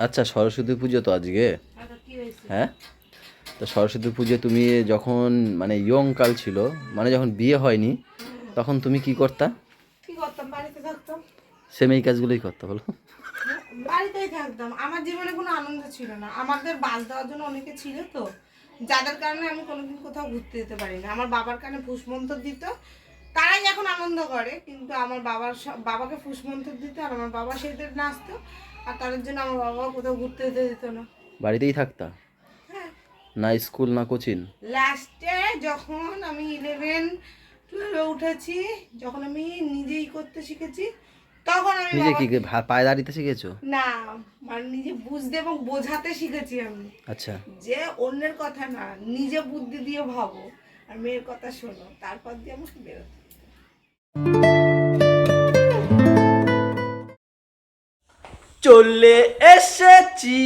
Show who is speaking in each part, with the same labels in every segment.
Speaker 1: আচ্ছা, সরস্বতী পুজো তো আজকে। হ্যাঁ, তো সরস্বতী পুজো তুমি যখন মানে ইয়ং কাল ছিল, মানে যখন বিয়ে হয়নি, তখন তুমি কি করতা?
Speaker 2: কি করতাম? বাড়িতে থাকতাম।
Speaker 1: সেম এই কাজগুলোই করতে বলো।
Speaker 2: বাড়িতেই থাকতাম। আমার জীবনে কোনো আনন্দ ছিল না। আমাদের বাস দেওয়ার জন্য অনেকে ছিল তো, যাদের কারণে আমি কোনোদিন কোথাও ঘুরতে যেতে পারি না। আমার বাবার কানে ফুসমন্তর দিত, তারাই এখন আনন্দ করে, কিন্তু আমার বাবাকে ফুসমন্তর দিত আর আমার বাবা সেদের নাচতো, আর তাদের জন্য আমার বাবাও কোথাও ঘুরতে যেতে দিত না।
Speaker 1: বাড়িতেই থাকতা?
Speaker 2: হ্যাঁ।
Speaker 1: না স্কুল না কোচিং?
Speaker 2: লাস্টে যখন আমি 11-12 উঠেছি, যখন আমি নিজেই করতে শিখেছি, তখন আমি
Speaker 1: নিজে কি পায়ে দাঁড়িয়ে শিখেছো?
Speaker 2: না, মানে নিজে বুঝতে এবং বোঝাতে শিখেছি আমি,
Speaker 1: আচ্ছা।
Speaker 2: যে অন্যের কথা না, নিজে বুদ্ধি দিয়ে ভাবো আর মেয়ের কথা শোনো, তারপর দিয়ে আমাকে বেরোতে।
Speaker 1: চলে এসেছি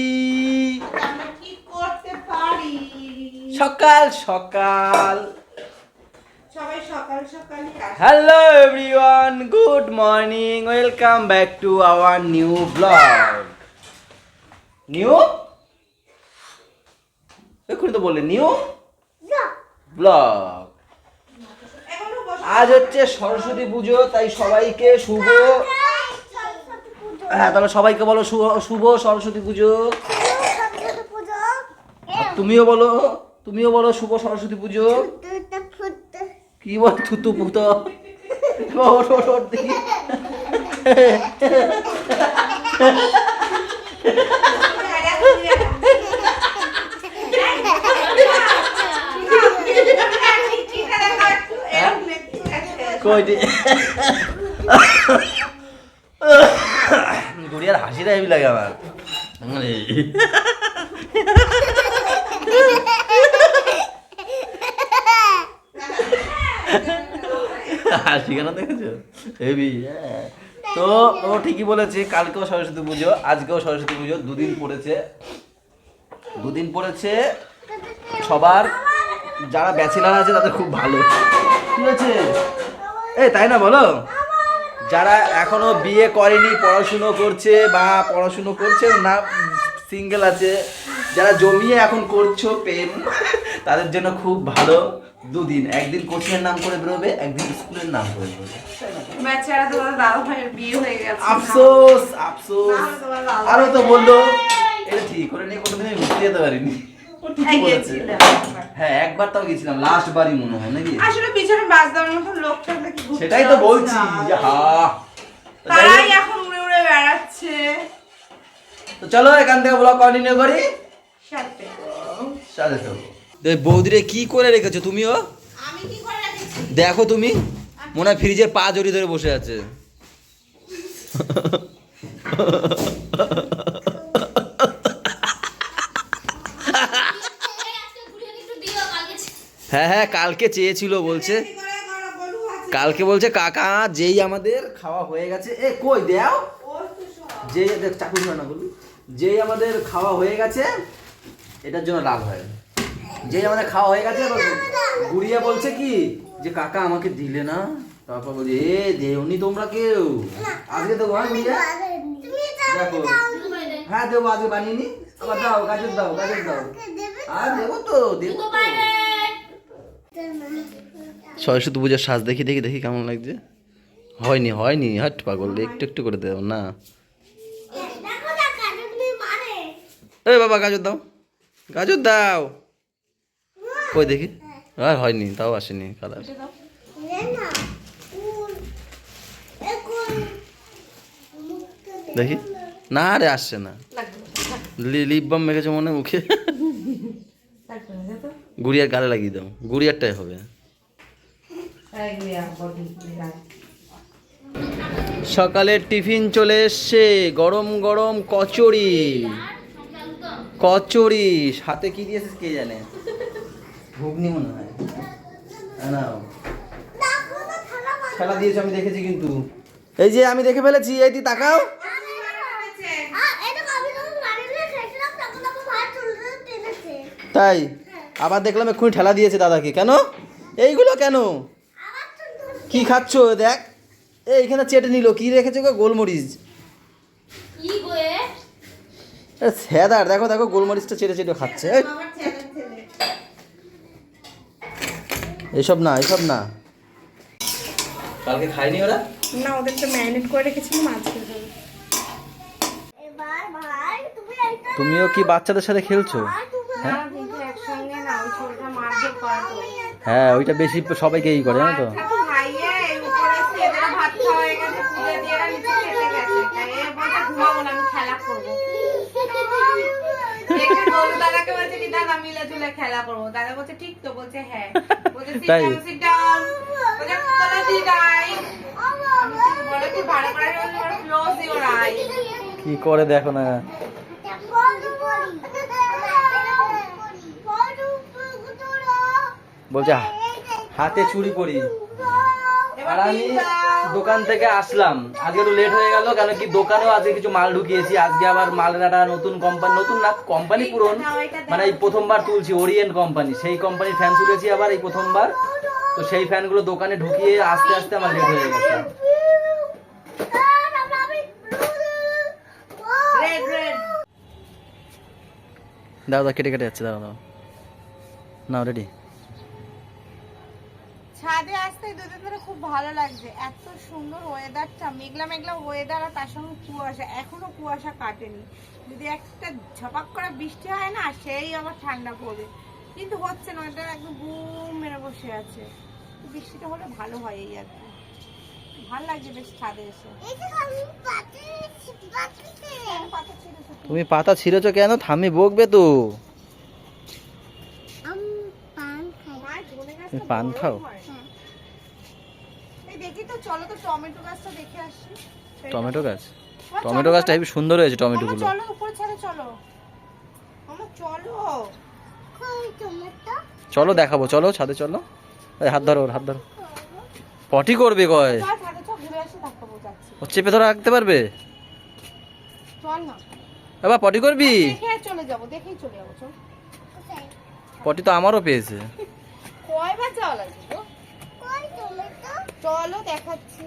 Speaker 2: আমরা কি করতে পারি?
Speaker 1: সকাল সকাল।
Speaker 2: সবাই সকাল সকালই আসে।
Speaker 1: Hello everyone, good morning, welcome back to our new blog. New এক্ষুনি তো বললে নিউ ব্লগ।
Speaker 2: এখনো বসে
Speaker 1: আজ হচ্ছে সরস্বতী পুজো, তাই সবাইকে শুভ, হ্যাঁ তাহলে সবাইকে বলো শুভ সরস্বতী পুজো। আর তুমিও বলো শুভ সরস্বতী পুজো। কি বল থুতু পুতো? ওঠ ওঠ ওঠ দেখি। কইটি গুড়িয়ার হাসিটা হেবি লাগে আমার। হাসি কেন দেখেছো? হেবি। তো ও ঠিকই বলেছে, কালকেও সরস্বতী পুজো, আজকেও সরস্বতী পুজো, দুদিন পড়েছে। সবার যারা ব্যাচেলার আছে তাদের খুব ভালো। ঠিক আছে, এই তাই না বলো? যারা এখনো বিয়ে করেনি, পড়াশুনো করছে বা পড়াশুনো করছে না, সিঙ্গেল আছে, যারা জমিয়ে এখন করছো প্রেম, তাদের জন্য খুব ভালো। দুদিন, একদিন কোচিংয়ের নাম করে বেরোবে, একদিন স্কুলের নাম করে বেরোবে।
Speaker 2: বেচারা তোমার দাদা ভাইয়ের বিয়ে হয়ে গেছে।
Speaker 1: আফসোস আফসোস। আরো তো বললো এটা ঠিক করে নিয়ে কোনোদিন ঘুরতে যেতে পারিনি। হ্যাঁ একবার তাও গেছিলাম, লাস্ট বারই মনে হয় নাকি।
Speaker 2: আসলে পিছনে বাস দেওয়ার মতো লোক থাকলে কি ঘুরতে
Speaker 1: সেটাই তো বলছি যে
Speaker 2: তারাই এখন উড়ে উড়ে বেড়াচ্ছে।
Speaker 1: তো চলো এখান থেকে ব্লগ কন্টিনিউ করি। সাথে থাকো। বৌদিরে কি করে রেখেছো তুমিও?
Speaker 2: আমি কি করে রেখেছি
Speaker 1: দেখো তুমি, মনে হয় ফ্রিজের পা জড়িয়ে ধরে বসে আছে। হ্যাঁ হ্যাঁ, কালকে চেয়েছিল বলছে, কালকে বলছে কাকা যেই আমাদের খাওয়া হয়ে গেছে, এ কই দেও, যেই দেখ চাকু না বলবি, যেই আমাদের খাওয়া হয়ে গেছে, এটার জন্য লাভ হয়, যেই আমাদের খাওয়া হয়ে গেছে, গুড়িয়া বলছে কি যে কাকা আমাকে দিলে না, তারপর বলছে এ দেওনি তোমরা কেউ, আজকে তো গুড়িয়া দেখো, হ্যাঁ দেবো, আজকে বানিয়ে নি, আবার দাও গাজর দাও, আর দেবো তো দেবো। সরস্বতী পুজোর সাজ দেখি কেমন লাগছে। হয়নি হাট পাগল, একটু একটু করে দেও না। এই বাবা গাজর দাও কই দেখি, আর হয়নি, তাও আসেনি কালার। দেখি, না রে আসছে না। লিপ বাম মেখেছো মনে মুখে। গুড়িয়ার গালে লাগিয়ে দাও, গুড়িয়ারটাই হবে। সকালের টিফিন চলে এসছে, গরম গরম কচুরি সাথে কি দিয়েছিস কে জানে, ঘুগনি মনে হয়। খেলা দিয়েছে আমি দেখেছি, কিন্তু এই যে আমি দেখে ফেলেছি, এই দি তাকাও। তাই আবার দেখলাম এক্ষুনি ঠেলা দিয়েছে দাদাকে, কেন এইগুলো কেন, কি খাচ্ছ দেখ, এইখানে চেটে নিল, কি রেখেছে গো, গোলমরিচ। স্যাদার দেখো দেখো গোলমরিচটা চেটে চেটে খাচ্ছে। এই,
Speaker 2: বাবার ছেলে ছেলে
Speaker 1: এসব না এসব না, কালকে খাইনি ওরা।
Speaker 2: না, ওদেরকে ম্যারিনেট করে রেখেছিলাম, আজকে খাবে।
Speaker 1: তুমিও কি বাচ্চাদের সাথে খেলছো?
Speaker 2: না, কিন্তু একসঙ্গে না, ওই ছোটটা মারধর করে তো।
Speaker 1: হ্যাঁ, ওইটা বেশি সবাইকেই করে জানো তো।
Speaker 2: আচ্ছা, তো ভাইয়ে এই উপরে এদের ভাত খাওয়া হয়ে গেছে, পুজো দিয়ে এরা নিচে খেতে গেছে, তাই এ বলছে ঘুমাবো না, আমি খেলা করবো। দেখে গরু দাদাকে বলছে কি দাদা মিলে ঝুলে খেলা করবো, দাদা বলছে ঠিক তো, বলছে হ্যাঁ, বলছে sit
Speaker 1: তাই?
Speaker 2: down, sit down, বলছে তোরা দি নাই, আমি বলে কি ভালো করে close your eyes।
Speaker 1: কি করে দেখো না, বলছে হাতে চুরি করি। আর আমি দোকান থেকে আসলাম, আজকে একটু লেট হয়ে গেল, কেন কি দোকানেও আজকে কিছু মাল ঢুকিয়েছি। আজকে আবার মালের একটা নতুন কোম্পানি, নতুন না কোম্পানি পুরন, মানে এই প্রথমবার তুলছি, ওরিয়েন্ট কোম্পানি, সেই কোম্পানির ফ্যান তুলেছি আবার এই প্রথমবার। তো সেই ফ্যানগুলো দোকানে ঢুকিয়ে আস্তে আস্তে আমার লেট হয়ে গেছে।
Speaker 2: রেড রেড
Speaker 1: দাও দাও, কেটে কেটে যাচ্ছে, দাও দাও, নাও রেডি।
Speaker 2: ছাদে আসতে দুদিন ধরে খুব ভালো লাগছে, এত সুন্দর ওয়েদারটা, মেঘলা মেঘলা ওয়েদার, আর তার সঙ্গে কুয়াশা, এখনো কুয়াশা কাটেনি। যদি একটা ঝপাক করে বৃষ্টি হয় না, সেই আবার ঠান্ডা পড়বে, কিন্তু হচ্ছে না, এটা একদম গুম মেরে বসে আছে। বৃষ্টিটা হলে ভালো হয়, এই আর কি ভালো লাগছে বেশ ছাদে এসে। পাতা ছিঁড়েছে তো।
Speaker 1: তুমি পাতা ছিঁড়েছো কেন? থামি বকবে তো।
Speaker 2: মায়ের ধনে গাছটা
Speaker 1: তুমি পান
Speaker 2: বড়
Speaker 1: খাও?
Speaker 2: হয়। এই দেখি তো, চলো তো টমেটো গাছটা দেখে আসি।
Speaker 1: টমেটো গাছ,
Speaker 2: চলো,
Speaker 1: টমেটো গাছটা হেবি সুন্দর হয়েছে টমেটো
Speaker 2: মামা
Speaker 1: গুলো।
Speaker 2: চলো উপরে ছাদে চলো, মামা চলো।
Speaker 1: চলো দেখাবো, চলো ছাদে চলো। এই হাত ধরো, ওর হাত ধরো। পটি করবে কয়,
Speaker 2: চল ছাদে চল, ঘুরে আসি, দেখাবো যাচ্ছি।
Speaker 1: ও চেপে ধরে রাখতে পারবে?
Speaker 2: চল না,
Speaker 1: এবার পটি করবি?
Speaker 2: দেখে চলে যাবো, দেখেই চলে যাবো, চল।
Speaker 1: পটি তো আমারও পেয়েছে।
Speaker 2: কয়বার যাওয়া লাগবে গো? চলো দেখাচ্ছি।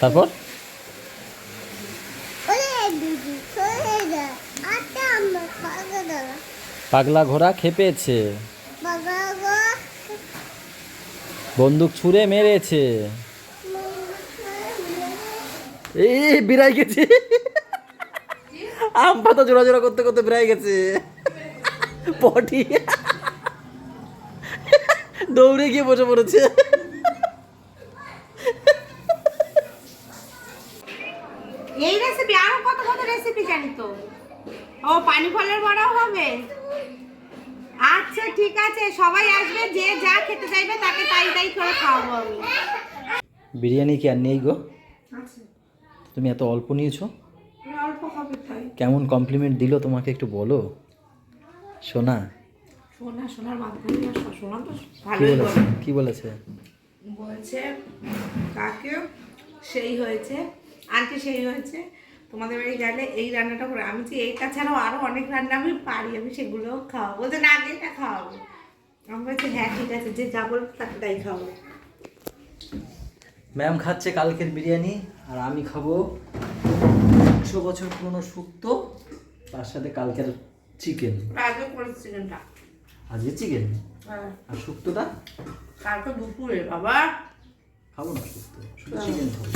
Speaker 1: তারপর পাগলা ঘোড়া খেপেছে, বন্দুক ছুঁড়ে মেরেছে। এই বিড়াই গেছে, আম পাতা জোড়া জোড়া করতে করতে বিড়াই গেছে। পটি দৌড়ে গিয়ে বসে পড়েছে।
Speaker 2: এই রেসিপি, আরো কত কত রেসিপি জানি তো। ও পানি ফলের বড়াও হবে। আচ্ছা ঠিক আছে, সবাই আসবে, যে যা খেতে চাইবে তাকে তাই তাই করে খাওয়াবো আমি।
Speaker 1: বিরিয়ানি কি আর নেই গো?
Speaker 2: আচ্ছা,
Speaker 1: তুমি এত অল্প নিয়েছো,
Speaker 2: অল্প খাবে তাই।
Speaker 1: কেমন কমপ্লিমেন্ট দিল তোমাকে একটু বলো সোনা।
Speaker 2: সোনা, সোনার মাধ্যমে সোনা তো
Speaker 1: কি
Speaker 2: ভালোই
Speaker 1: বলেছে?
Speaker 2: বলে।
Speaker 1: কি বলেছে?
Speaker 2: বলছে কাকে সেই হয়েছে, আন্টি সেই হয়েছে, তোমাদের বাড়ি গেলে এই রান্নাটা করে। আমি যে এইটা ছাড়াও আরো অনেক রান্না আমি পারি, আমি সেগুলোও খাওয়াবো। বলছে না আগে এটা খাওয়াবো। আমি বলছি হ্যাঁ ঠিক আছে, যে যা বলবো তাকে তাই খাওয়াবো।
Speaker 1: ম্যাম খাচ্ছে কালকের বিরিয়ানি, আর আমি খাবো 100 বছর পুরনো শুক্তো, তার সাথে কালকের চিকেন।
Speaker 2: আগে করেছি চিকেনটা।
Speaker 1: আজকে চিকেন
Speaker 2: হ্যাঁ,
Speaker 1: আর শুক্তোটা
Speaker 2: কালকে দুপুরে বাবা
Speaker 1: খাবো না, শুক্তো শুধু চিকেন খাবো।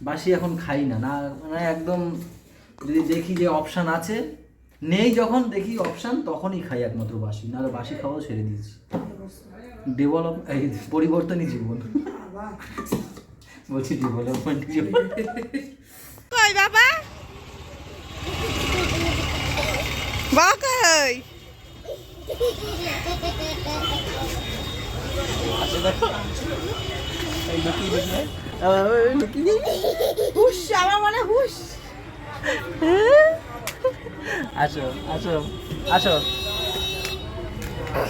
Speaker 1: বাসি এখন খাই না, না মানে একদম যদি দেখি যে অপশান আছে, নেই যখন দেখি অপশান তখনই খাই একমাত্র বাসি, নাহলে বাসি খাওয়াও ছেড়ে দিয়েছি। এই পরিবর্তনই জীবন, বলছি ডেভেলপমেন্ট জীবন।
Speaker 2: কই বাবা, বাবা কই?
Speaker 1: আচ্ছা দেখো, এই লুকিয়ে
Speaker 2: হুশ, আমার মনে হুশ।
Speaker 1: আসো আসো আসো,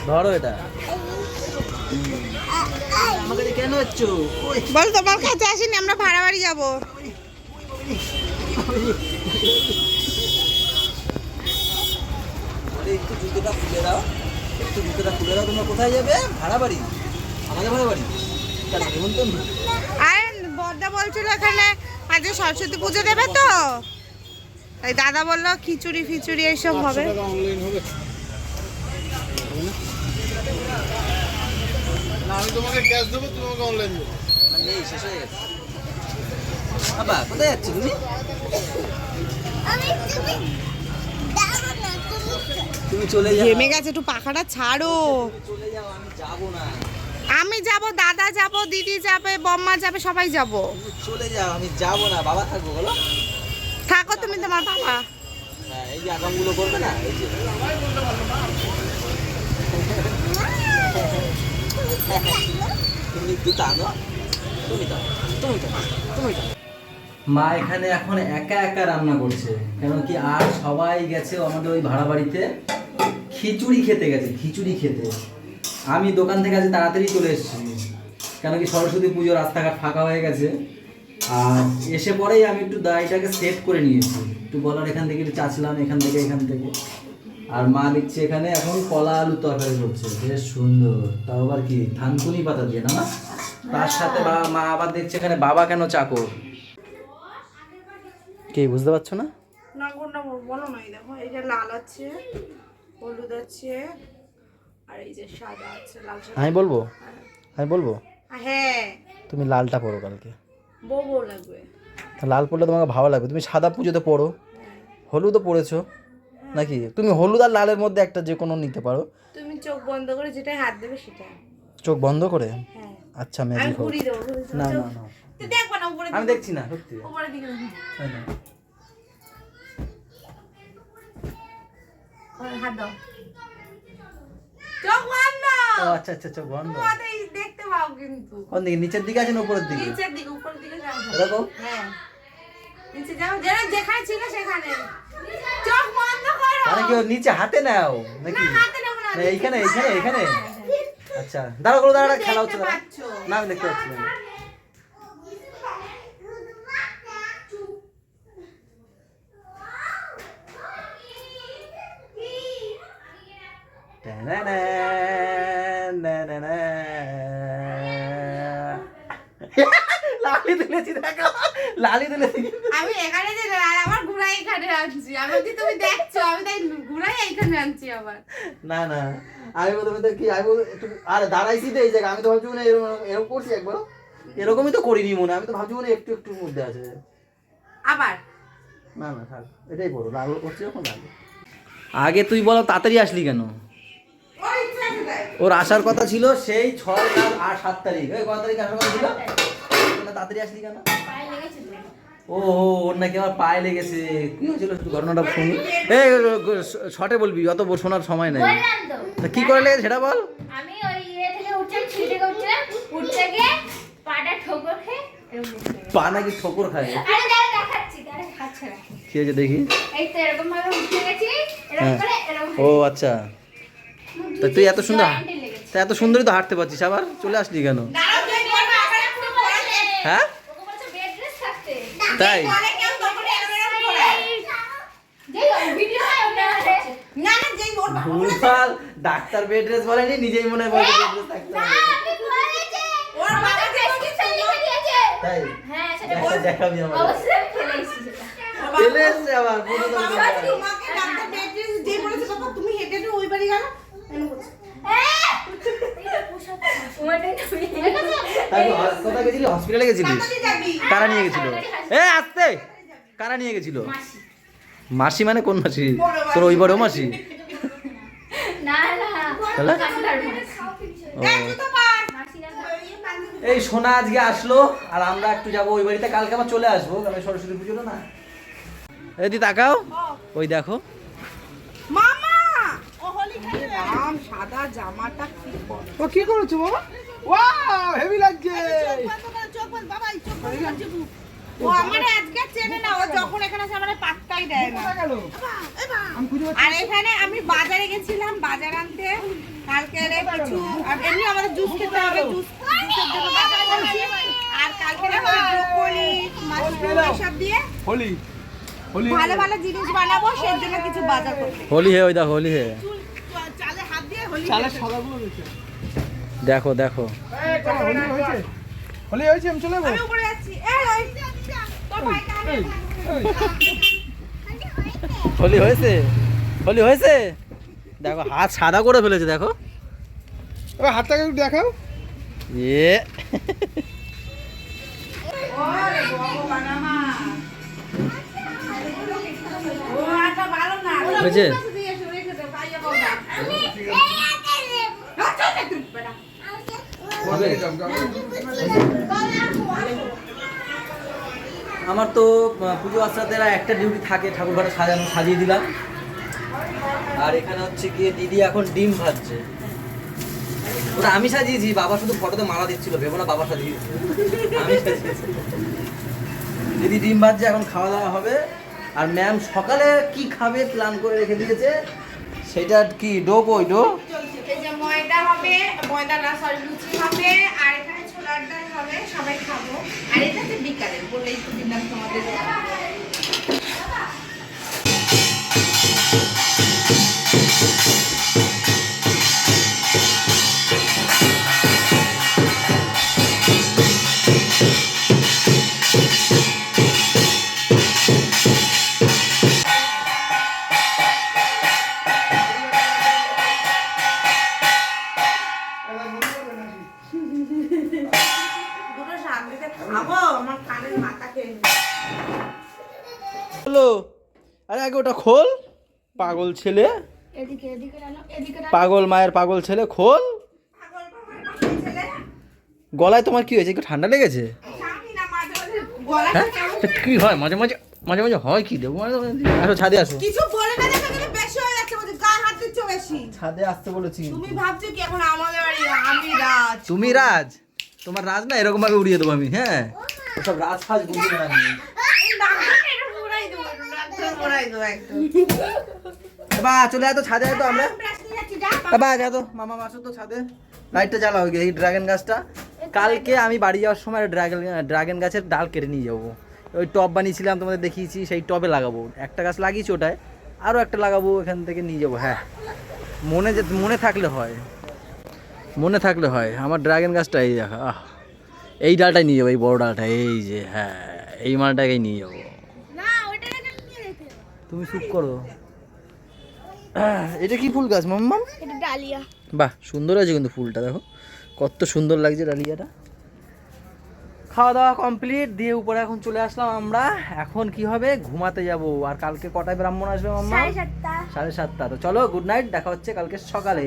Speaker 1: ধরো এটা। আমাকে কেন হচ্ছ?
Speaker 2: বল তোমার কাছে আসিনি, আমরা ভাড়া বাড়ি যাবো।
Speaker 1: তোমরা কোথায় যাবে? ভাড়া বাড়ি, আমাদের ভাড়া বাড়ি। কেন নিমন্ত্রণ?
Speaker 2: আর বড়দা বলছিল এখানে আজকে সরস্বতী পুজো দেবে তো, তাই দাদা বললো খিচুড়ি ফিচুড়ি এইসব হবে।
Speaker 3: অনলাইন হবে না, আমি তোমাকে ক্যাশ দেবো, তুমি আমাকে অনলাইন দেবো।
Speaker 1: নেই, শেষ হয়ে গেছে। বাবা কোথায় যাচ্ছি তুমি? তুমি চলে যাও,
Speaker 2: ঘেমে গেছে, একটু পাখাটা ছাড়ো।
Speaker 1: চলে যাও, আমি যাবো না।
Speaker 2: আমি যাব, দাদা যাব, দিদি যাবে, বম্মা যাবে, সবাই যাব।
Speaker 1: তুমি চলে যাও, আমি যাবো না। বাবা থাকবো বলো?
Speaker 2: থাকো তুমি, তোমার বাবা।
Speaker 1: হ্যাঁ, এই যে আগামগুলো করবে না, এই যে তুমি একটু টানো, তুমি টানো, তুমি টানো, তুমি টানো। মা এখানে এখন একা একা রান্না করছে, কেন কি আর সবাই গেছে আমাদের ওই ভাড়া বাড়িতে খিচুড়ি খেতে গেছে, খিচুড়ি খেতে। আমি দোকান থেকে আজ তাড়াতাড়ি চলে এসেছি, কেন কি সরস্বতী পুজো রাস্তাঘাট ফাঁকা হয়ে গেছে। আর এসে পরেই আমি একটু দাইটাকে সেট করে নিয়েছি, একটু গলার এখান থেকে একটু চাচলাম, এখান থেকে এখান থেকে। আর মা দেখছি এখানে এখন কলা আলু তরকারি করছে, বেশ সুন্দর, তাও আবার কি থানকুনি পাতা দিয়ে না? তার সাথে মা আবার দেখছে এখানে বাবা কেন চাকর, কে বুঝতে পারছো না?
Speaker 2: না কোনটা বলো না, এই দেখো, এই যে লাল আছে, হলুদ আছে, আর এই যে সাদা আছে, লাল সাদা।
Speaker 1: আমি বলবো, আমি বলবো
Speaker 2: হ্যাঁ,
Speaker 1: তুমি লালটা পরো কালকে।
Speaker 2: বউ লাগবে।
Speaker 1: লাল পরলে তোমাকে ভালো লাগবে। তুমি সাদা পুজোতে পরো, হলুদও পরেছো নাকি? তুমি হলুদ আর লালের মধ্যে একটা যে কোনো নিতে পারো।
Speaker 2: তুমি চোখ বন্ধ করে যেটা হাত দেবে সেটা।
Speaker 1: চোখ বন্ধ করে?
Speaker 2: হ্যাঁ,
Speaker 1: আচ্ছা,
Speaker 2: আমি
Speaker 1: ম্যাজিক হোক।
Speaker 2: ঘুরিয়ে দেবো, ঘুরিয়ে দেবো।
Speaker 1: না না না,
Speaker 2: তুই দেখবা না উপরে,
Speaker 1: আমি দেখছি না, সত্যি
Speaker 2: উপরের দিকে দেখো।
Speaker 1: তাই না?
Speaker 2: হাত দাও, চোখ বন্ধ।
Speaker 1: ও আচ্ছা আচ্ছা, চোখ বন্ধ।
Speaker 2: তোমাদের দেখতে পাও কিন্তু।
Speaker 1: কোন দিকে, নিচের দিকে আছে না উপরের দিকে?
Speaker 2: নিচের দিকে, উপরের দিকে যাও।
Speaker 1: দেখো,
Speaker 2: হ্যাঁ, নিচে যাও, যেখানে ছিল সেখানে। চোখ বন্ধ করো।
Speaker 1: মানে কি ওর নিচে হাতে নাও নাকি?
Speaker 2: না, হাতে নেবো না।
Speaker 1: না, এইখানে এইখানে এইখানে। আচ্ছা, দাঁড়াও করো, দাঁড়াও, খেলা হচ্ছে,
Speaker 2: দেখতে
Speaker 1: দাঁড়াও।
Speaker 2: পাচ্ছ?
Speaker 1: না, আমি দেখতে পাচ্ছি না। লালি তুলেছি, দেখো লালি তুলেছি।
Speaker 2: আমি এখানে যে আর আমার ঘুরাই এখানে আনছি, আমি কি তুমি দেখছো, আমি তাই ঘুরাই এখানে আনছি আবার।
Speaker 1: না না, আমি প্রথমে তো কি আমি একটু আরে দাঁড়াইছি তো এই জায়গায়, আমি তো ভাবছি মনে হয় এরকম এরকম করছি একবার, এরকমই তো করিনি মনে হয়। আমি তো ভাবছি মনে হয় একটু একটু মধ্যে আছে।
Speaker 2: আবার
Speaker 1: না না, থাক, এটাই পড়ো, লাল করছি যখন লাল। আগে তুই বলো তাড়াতাড়ি আসলি কেন?
Speaker 2: ওর ইচ্ছা আছে তাই।
Speaker 1: ওর আসার কথা ছিল সেই 6 আর 7 তারিখ। ওই কত তারিখ আসার কথা ছিল? তাড়াতাড়ি আসলি কেন? ও ওর নাকি আমার পায়ে লেগেছে। কি হয়েছিল একটু ঘটনাটা শুনি। এই শর্টে বলবি, অত শোনার সময় নেই।
Speaker 4: বললাম তো।
Speaker 1: তা কি করে লেগেছে সেটা বল।
Speaker 4: আমি ওই ইয়ে থেকে উঠছিলাম, সিঁড়ি থেকে উঠছিলাম, উঠতে গিয়ে পাটা ঠোকর খেয়ে এরকম বসে গেলাম।
Speaker 1: পা নাকি ঠোকর খায়?
Speaker 4: আরে দাঁড়া দেখাচ্ছি, দাঁড়া হাতছে না।
Speaker 1: কি হয়েছে দেখি?
Speaker 4: এই তো এরকম ভাবে উঠতে গেছি, এরকম করে এরকম
Speaker 1: ও আচ্ছা, তা তুই এত সুন্দর,
Speaker 4: জয়েন্টে লেগেছে।
Speaker 1: তা এত সুন্দরই তো হাঁটতে পারছিস, আবার চলে আসলি কেন?
Speaker 2: দাঁড়াও, তুই করবে আবার একটু পরে।
Speaker 1: হ্যাঁ
Speaker 4: ওকে বলছে বেড রেস্ট থাকতে।
Speaker 1: তাই?
Speaker 2: পরে কেউ তখন এরকম করে।
Speaker 4: যেই ভিডিও হয় ওটা হচ্ছে।
Speaker 2: না না, যেই ওর বাবা
Speaker 1: ভুলভাল, ডাক্তার বেড রেস্ট বলেনি, নিজেই মনে হয় বলে বেড রেস্ট থাকতে
Speaker 4: না,
Speaker 1: হবে।
Speaker 4: আপনি বলেছে।
Speaker 2: ওর বাবা
Speaker 4: প্রেসক্রিপশন লিখে দিয়েছে।
Speaker 1: তাই?
Speaker 4: হ্যাঁ, সেটা
Speaker 1: দেখা দেখাবি আমাদের।
Speaker 4: অবশ্যই আমি খেলে এসেছি সেটা।
Speaker 1: চলে এসছে আবার পুরো তো
Speaker 2: বাবা তোমাকে ডাক্তার বেড রেস্ট যেই বলেছে, বাবা তুমি হেঁটে হেঁটে ওই বাড়ি গেল কেন বলছে?
Speaker 1: তাই কোথায় গেছিলি? হসপিটালে গেছিলিস?
Speaker 2: তাড়াতাড়ি যাবি।
Speaker 1: কারা নিয়ে গেছিল? এ আসতে, কারা নিয়ে গেছিল?
Speaker 4: মাসি।
Speaker 1: মাসি মানে কোন মাসি? তোর ওই বড় মাসি?
Speaker 4: না না,
Speaker 1: তাহলে?
Speaker 4: কাকুটার মাসি।
Speaker 1: ও।
Speaker 2: এই জুতো পর।
Speaker 4: মাসি না।
Speaker 1: এই সোনা আজকে আসলো আর আমরা একটু যাবো ওই বাড়িতে, কালকে আবার চলে আসবো, কারণ সরস্বতী পুজো না। এদি তাকাও, ওই দেখো।
Speaker 2: মামা ও হোলি খেলে রাম সাদা জামাটা কি পর।
Speaker 3: ও কি করেছো বাবা? ওয়াও, হেভি লাগছে।
Speaker 2: চোখ বন্ধ বাবা, এই চোখ বন্ধ করছে বুক। ও আমারে আজকে চেনে না, ও যখন এখানে আসে আমারে পাত্তাই দেয় না।
Speaker 3: গেল আমি খুঁজে পাচ্ছি
Speaker 2: আর এখানে আমি বাজারে গেছিলাম, বাজার আনতে কালকে কিছু, আর এমনি আমাদের জুস খেতে হবে, জুসের জন্য বাজার করছি। আর কালকে ব্রোকলি মাশরুম এসব দিয়ে
Speaker 3: হোলি হোলি
Speaker 2: ভালো ভালো জিনিস বানাবো, সেই জন্য কিছু বাজার করতে।
Speaker 1: হোলি হে, ওই দেখো হোলি হে।
Speaker 2: চালে হাত দিয়ে
Speaker 3: চালের সাদাগুলো দেখে
Speaker 1: দেখো দেখো
Speaker 3: হোলি হয়েছে হোলি হয়েছে আমি চলে যাবো
Speaker 2: আমি উপরে যাচ্ছি তোর ভাইকে আমি
Speaker 3: এই, এই।
Speaker 1: হোলি হয়েছে হোলি হয়েছে দেখো হাত সাদা করে ফেলেছে দেখো
Speaker 3: এবার হাতটাকে একটু দেখাও
Speaker 1: এ
Speaker 2: ওরে ভগবান আমার ও আটা ভালো না
Speaker 1: হয়েছে?
Speaker 2: দিয়ে এসে রেখে দে ভাইয়া বাবা আচ্ছা তুই বেটা
Speaker 1: আমার তো পুজো আশ্রাতেরা একটা ডিউটি থাকে ঠাকুর ঘরে সাজানো সাজিয়ে দিলাম আর এখানে হচ্ছে গিয়ে দিদি এখন ডিম ভাজছে ওটা আমি সাজিয়েছি বাবা শুধু ফটোতে মালা দিচ্ছিল ভেবো না বাবা সাজিয়েছে আমি সাজিয়েছি দিদি ডিম ভাজছে এখন খাওয়া দাওয়া হবে আর ম্যাম সকালে কি খাবে প্ল্যান করে রেখে দিয়েছে সেটা কি ডো কই ডো
Speaker 2: এই যে ময়দা হবে ময়দা না সরি লুচি হবে আর এখানে ছোলার ডাল হবে সবাই খাবো আর এটা হচ্ছে বিকালে বলেই তো দিলাম তোমাদের দুটো সামনেতে খাবো আমার কানের মাথা খেয়ে নেবে।
Speaker 1: হলো আরে আগে ওটা খোল পাগল ছেলে
Speaker 4: এদিকে এদিকে ডালো এদিকে
Speaker 1: পাগল মায়ের পাগল ছেলে খোল
Speaker 2: পাগল বাবার পাগল ছেলে
Speaker 1: গলায় তোমার কি হয়েছে একটু ঠান্ডা লেগেছে
Speaker 2: স্বামী না মাঝে মাঝে গলাটা
Speaker 1: হ্যাঁ
Speaker 2: কেমন
Speaker 1: তা কি হয় মাঝে মাঝে মাঝে মাঝে হয় কি দেবো আসো ছাদে আসো
Speaker 2: কিছু বলে না দেখে কিন্তু বেশি হয়ে যাচ্ছে বলছে গায়ে হাত দিচ্ছ বেশি
Speaker 1: ছাদে আসতে বলেছি
Speaker 2: তুমি ভাবছো কি এখন আমাদের বাড়ি আমি রাজ
Speaker 1: তুমি রাজ তোমার রাজ না এরকম ভাবে উড়িয়ে দেবো আমি হ্যাঁ ওসব রাজ ফাজ বুঝি না আমি বা চলে আয় তো ছাদে আয় তো আমরা বা যা তো মামা আসো তো ছাদে লাইটটা জ্বালাও এই ড্রাগন গাছটা কালকে আমি বাড়ি যাওয়ার সময় ড্রাগন গাছের ডাল কেটে নিয়ে যাবো ওই টব বানিয়েছিলাম তোমাদের দেখিয়েছি সেই টবে লাগাবো একটা গাছ লাগিয়েছি ওটায় আরও একটা লাগাবো এখান থেকে নিয়ে যাবো হ্যাঁ মনে থাকলে হয় মনে থাকলে হয় আমার ড্রাগন গাছটা এই দেখা এই ডালটাই নিয়ে যাবো এই বড় ডালটা এই যে হ্যাঁ এই মালটাকেই নিয়ে যাবো
Speaker 4: না ওটা নিয়ে যেতে
Speaker 1: তুমি চুপ করো এটা কি ফুল গাছ মাম্মাম
Speaker 4: এটা ডালিয়া
Speaker 1: বাহ সুন্দর আছে কিন্তু ফুলটা দেখো কত সুন্দর লাগছে ডালিয়াটা খাওয়া দাওয়া কমপ্লিট দিয়ে উপরে এখন চলে আসলাম আমরা এখন কি হবে ঘুমাতে যাব আর কালকে কটায় ব্রাহ্মণ আসবে মাম্মা
Speaker 4: 7:30
Speaker 1: 7:30 তো চলো গুড নাইট দেখা হচ্ছে কালকে সকালে